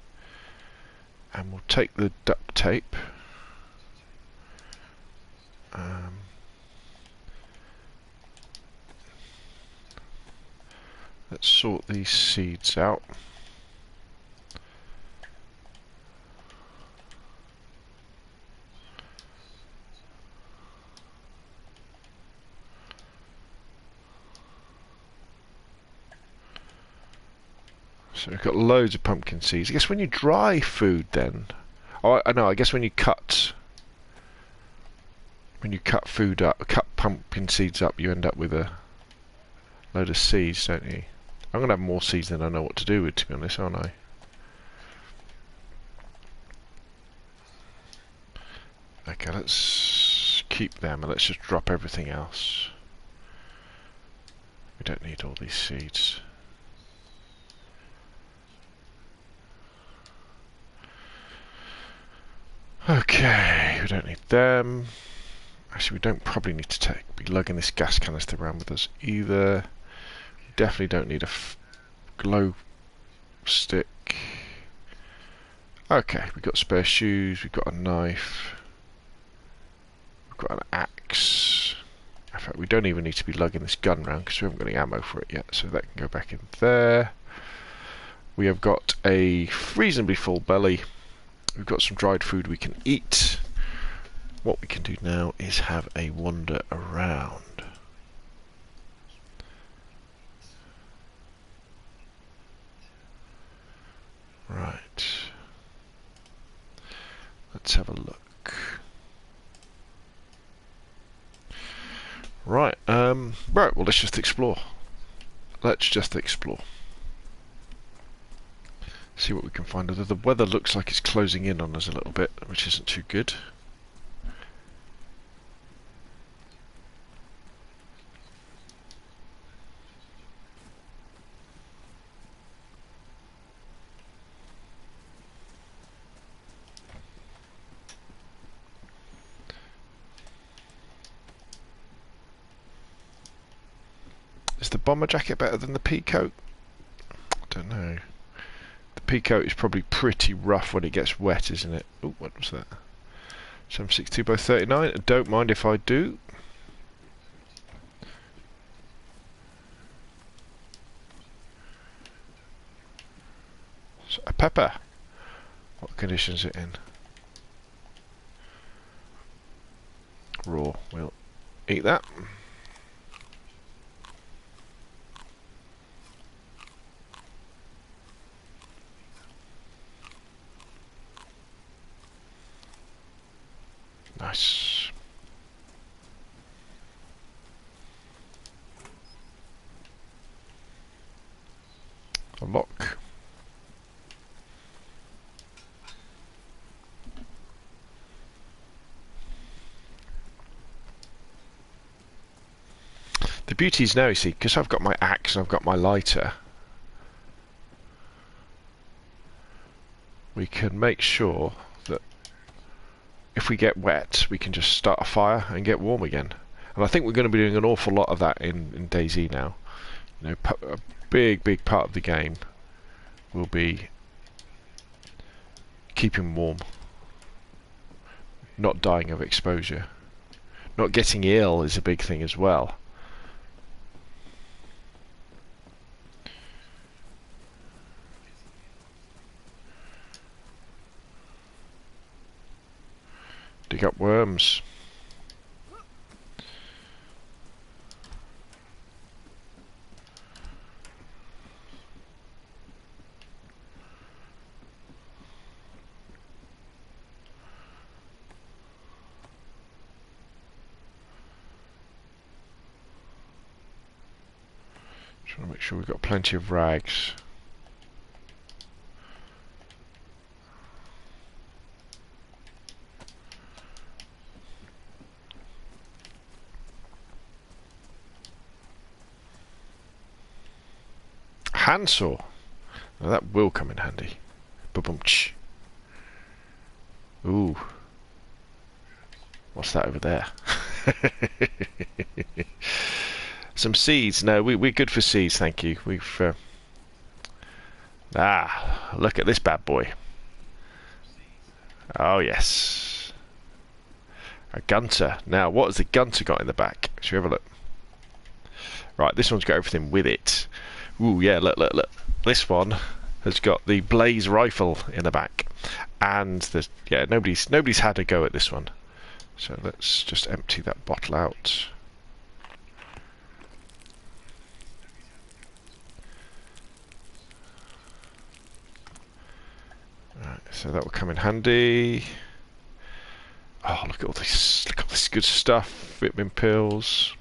And we'll take the duct tape. Let's sort these seeds out. So we've got loads of pumpkin seeds. I guess when you dry food then... Oh, I know, I guess when you cut food up, cut pumpkin seeds up, you end up with a load of seeds, don't you? I'm going to have more seeds than I know what to do with, to be honest, aren't I? Okay, let's keep them and let's just drop everything else. We don't need all these seeds. Okay, we don't need them. Actually, we don't probably need to be lugging this gas canister around with us either. We definitely don't need a glow stick. Okay, we've got spare shoes, we've got a knife, we've got an axe. In fact, we don't even need to be lugging this gun around because we haven't got any ammo for it yet, so that can go back in there. We have got a reasonably full belly. We've got some dried food we can eat. What we can do now is have a wander around. Right. Let's have a look. Right, right, well let's just explore. Let's just explore. See what we can find. Although the weather looks like it's closing in on us a little bit, which isn't too good. Is the bomber jacket better than the pea coat? I don't know. The pea coat is probably pretty rough when it gets wet, isn't it? Oh, what was that? 762 by 39. I don't mind if I do. So, a pepper. What condition is it in? Raw. We'll eat that. A lock. The beauty is now, you see, because I've got my axe and I've got my lighter, we can make sure that if we get wet, we can just start a fire and get warm again. And I think we're going to be doing an awful lot of that in DayZ now. You know, a big part of the game will be keeping warm, not dying of exposure. Not getting ill is a big thing as well. Dig up worms. Trying to make sure we've got plenty of rags. Handsaw. Now that will come in handy. Ba-boom-ch. Ooh. What's that over there? Some seeds. No, we're good for seeds, thank you. We've... look at this bad boy. Oh, yes. A gunter. Now, what has the gunter got in the back? Should we have a look? Right, this one's got everything with it. Ooh, yeah, look. This one has got the blaze rifle in the back. And there's... yeah, nobody's had a go at this one. So let's just empty that bottle out. Right, so that will come in handy. Oh, look at all this! Look at all this good stuff. Vitamin pills.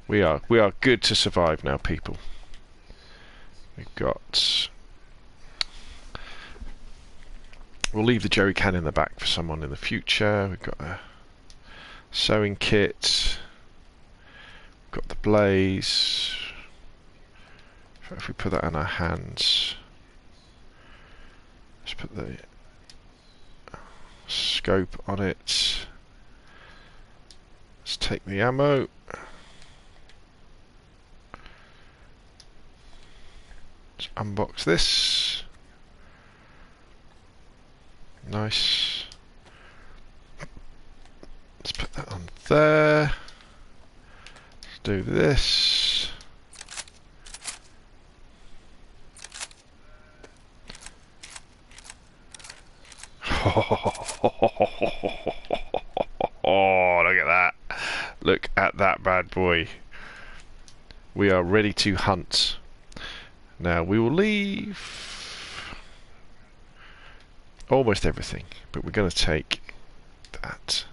We are good to survive now, people. We've got. We'll leave the jerry can in the back for someone in the future. We've got a sewing kit. We've got the blaze. If we put that in our hands. Let's put the scope on it. Let's take the ammo. Let's unbox this. Nice. Let's put that on there. Let's do this. Oh, look at that. Look at that bad boy. We are ready to hunt. Now we will leave almost everything, but we're going to take that.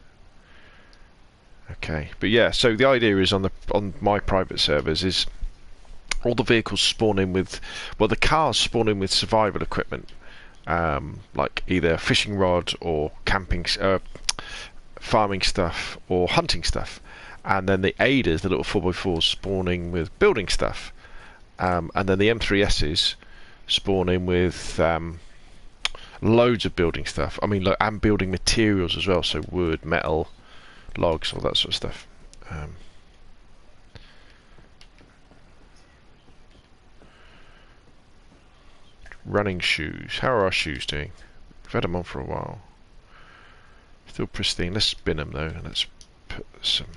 Okay, but yeah, so the idea is on my private servers is all the vehicles spawn in with, well, the cars spawn in with survival equipment. Like either fishing rod or camping, farming stuff or hunting stuff, and then the Aiders, the little 4x4s, spawning with building stuff, and then the M3Ss spawning with loads of building stuff. I mean, look, and building materials as well, so wood, metal, logs, all that sort of stuff. Running shoes. How are our shoes doing? We've had them on for a while. Still pristine. Let's spin them though. Let's put some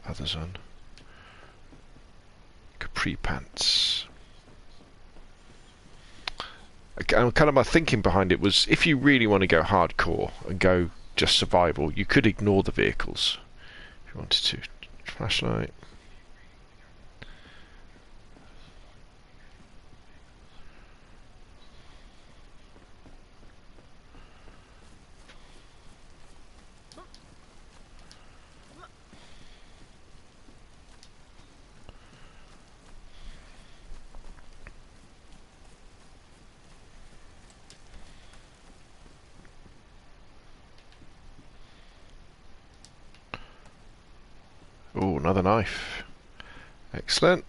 others on. Capri pants. Kind of my thinking behind it was, if you really want to go hardcore and go just survival, you could ignore the vehicles if you wanted to. Flashlight. Oh, another knife. Excellent.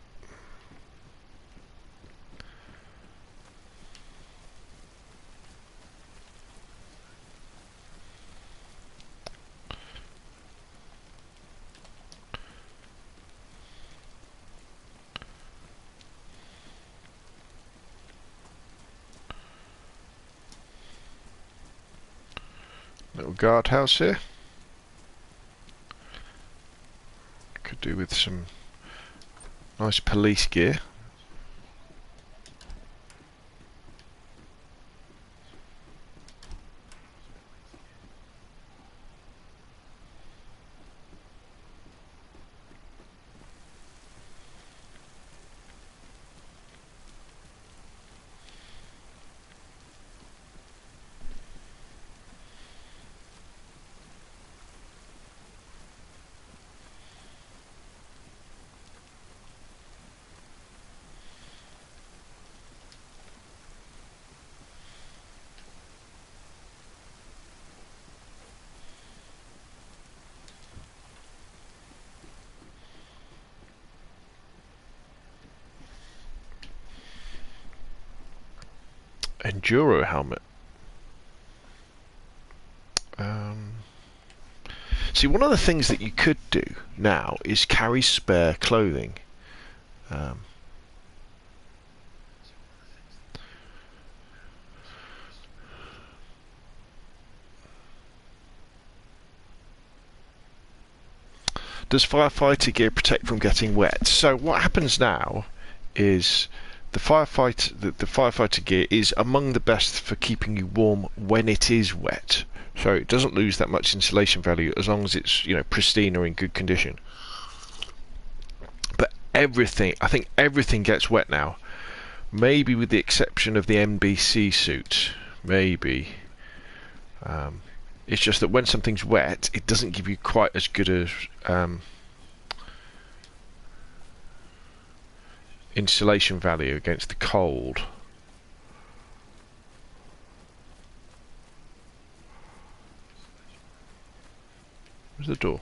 Little guardhouse here. Could do with some nice police gear. Enduro helmet. See, one of the things that you could do now is carry spare clothing. Does firefighter gear protect from getting wet? So what happens now is the firefighter gear is among the best for keeping you warm when it is wet. So it doesn't lose that much insulation value as long as it's, you know, pristine or in good condition. But everything, I think everything gets wet now. Maybe with the exception of the NBC suit. Maybe. It's just that when something's wet, it doesn't give you quite as good a insulation value against the cold. Where's the door?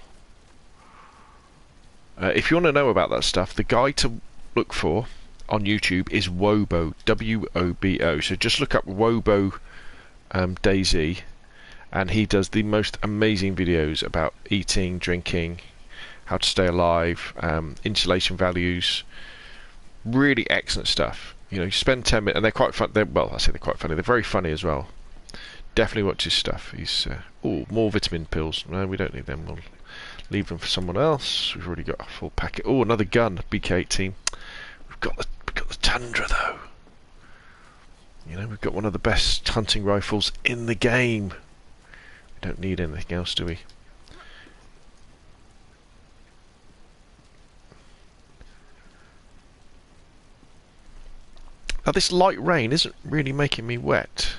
If you want to know about that stuff, the guy to look for on YouTube is Wobo, W-O-B-O. So just look up Wobo DayZ, and he does the most amazing videos about eating, drinking, how to stay alive, insulation values. Really excellent stuff. You know, you spend 10 minutes, and they're quite fun. Well, I say they're quite funny. They're very funny as well. Definitely watch his stuff. He's more vitamin pills. No, we don't need them. We'll leave them for someone else. We've already got a full packet. Oh, another gun, BK-18. We've got the Tundra though. You know, we've got one of the best hunting rifles in the game. We don't need anything else, do we? Now this light rain isn't really making me wet.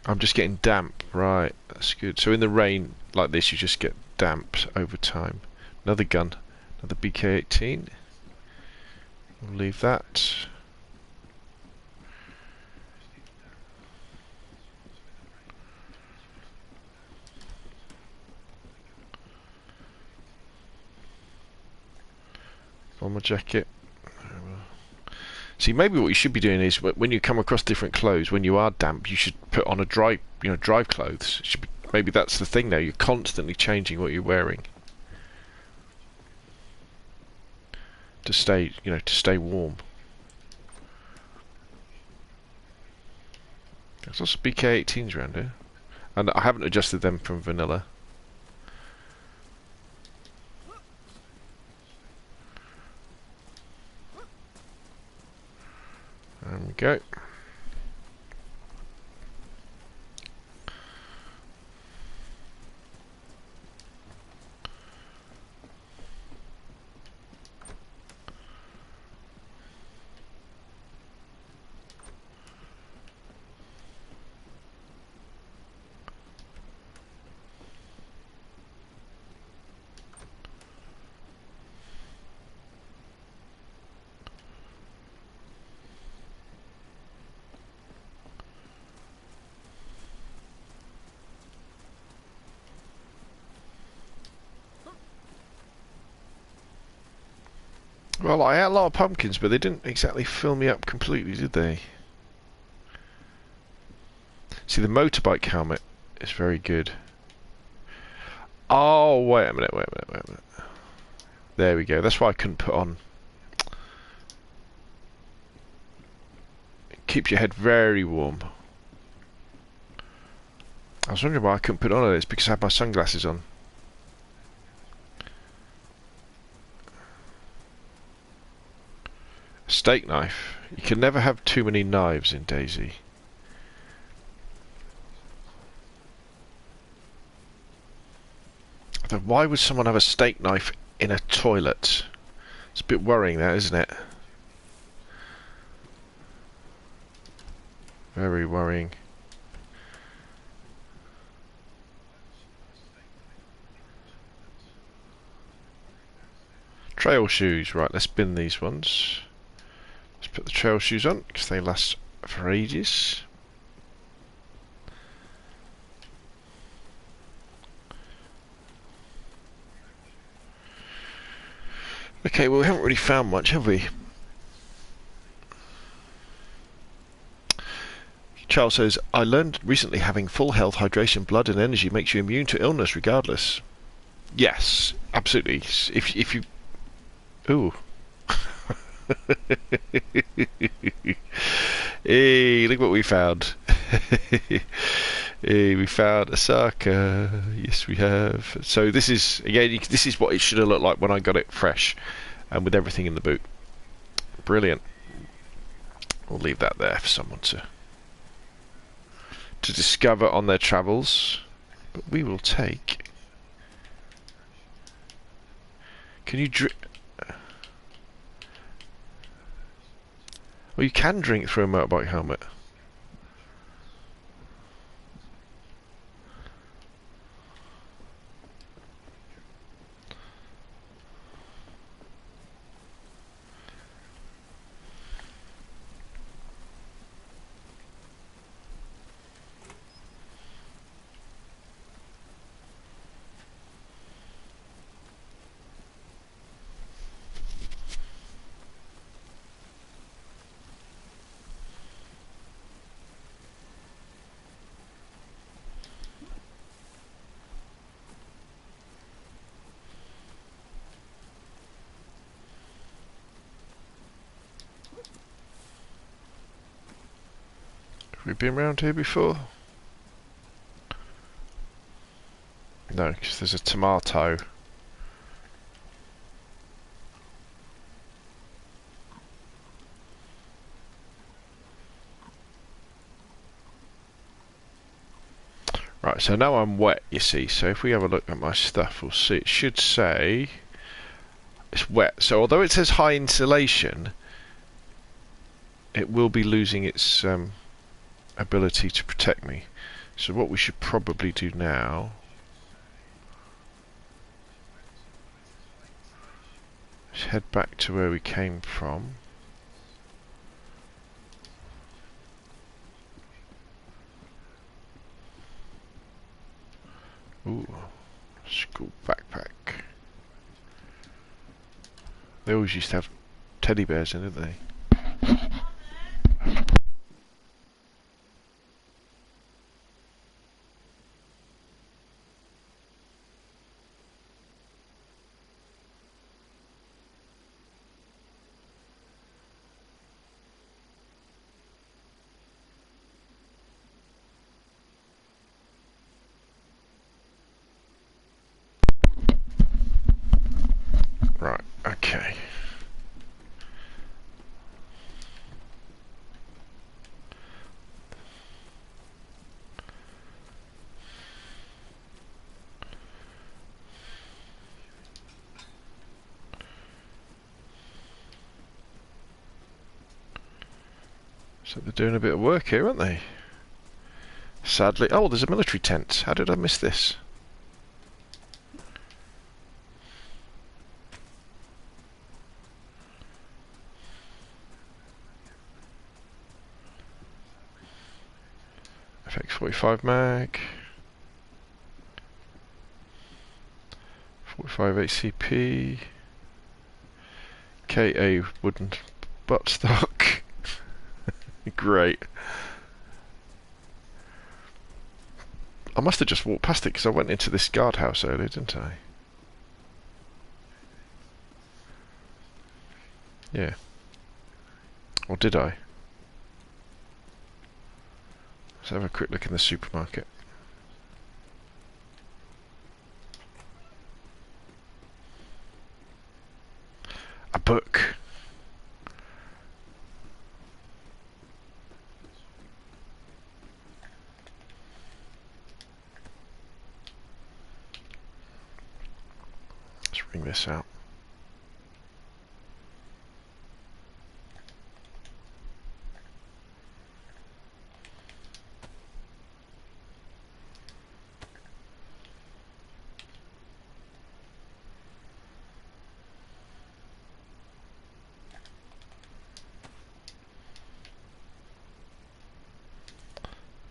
I'm just getting damp. Right, that's good. So in the rain like this you just get damp over time. Another gun. Another BK-18. We'll leave that. Bomber jacket. See, maybe what you should be doing is when you come across different clothes, when you are damp, you should put on a drive clothes. It should be, maybe that's the thing now. You're constantly changing what you're wearing to stay, to stay warm. There's also BK-18s around here, and I haven't adjusted them from vanilla. There we go. Well, I had a lot of pumpkins, but they didn't exactly fill me up completely, did they? See, the motorbike helmet is very good. Oh, wait a minute, wait a minute, wait a minute. There we go. That's why I couldn't put on. It keeps your head very warm. I was wondering why I couldn't put on it. It's because I had my sunglasses on. A steak knife. You can never have too many knives in DayZ. Why would someone have a steak knife in a toilet? It's a bit worrying, that, isn't it? Very worrying. Trail shoes. Right, let's bin these ones. Let's put the trail shoes on, because they last for ages. Okay, well, we haven't really found much, have we? Charles says, I learned recently having full health, hydration, blood and energy makes you immune to illness regardless. Yes, absolutely. If you... Ooh. Hey, look what we found. Hey, we found a Osaka. Yes, we have. So this is, again, this is what it should have looked like when I got it fresh and with everything in the boot. Brilliant. We'll leave that there for someone to discover on their travels. But we will take... Can you drink... Well, you can drink through a motorbike helmet. Have we been around here before? No, because there's a tomato. Right, so now I'm wet, you see. So if we have a look at my stuff, we'll see. It should say it's wet. So although it says high insulation, it will be losing its ability to protect me. So what we should probably do now is head back to where we came from. Ooh, school backpack. They always used to have teddy bears in, didn't they? Right, okay. So they're doing a bit of work here, aren't they? Sadly... Oh, there's a military tent. How did I miss this? FX45 mag. 45 ACP. aka wooden buttstock. Great. I must have just walked past it because I went into this guardhouse earlier, didn't I? Yeah. Or did I? Let's have a quick look in the supermarket. A book. Let's ring this out.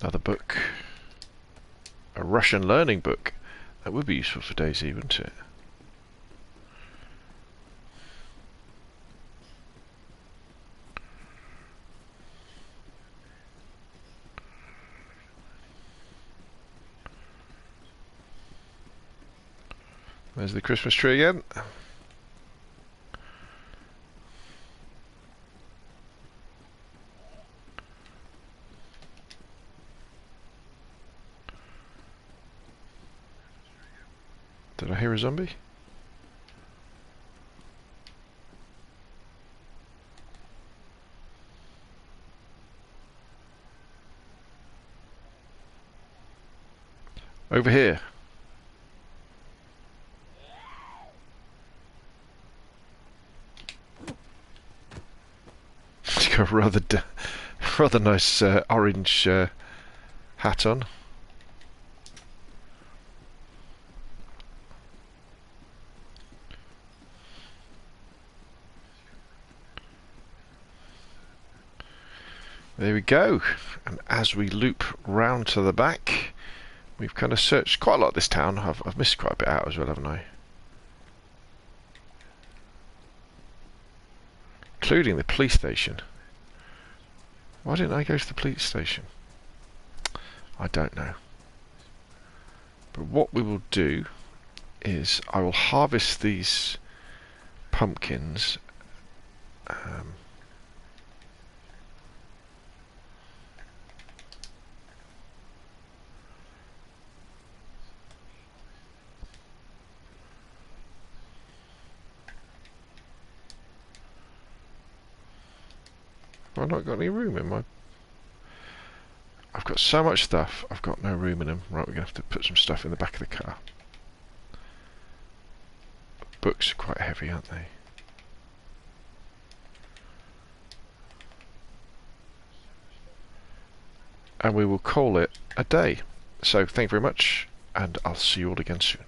Another book. A Russian learning book. That would be useful for DayZ, wouldn't it? There's the Christmas tree again. Did I hear a zombie? Over here. He's got a rather nice orange hat on. There we go. And as we loop round to the back, we've kind of searched quite a lot of this town. I've missed quite a bit out as well, haven't I? Including the police station. Why didn't I go to the police station? I don't know. But what we will do is I will harvest these pumpkins. I've not got any room in my... I've got so much stuff, I've got no room in them. Right, we're going to have to put some stuff in the back of the car. Books are quite heavy, aren't they? And we will call it a day. So, thank you very much, and I'll see you all again soon.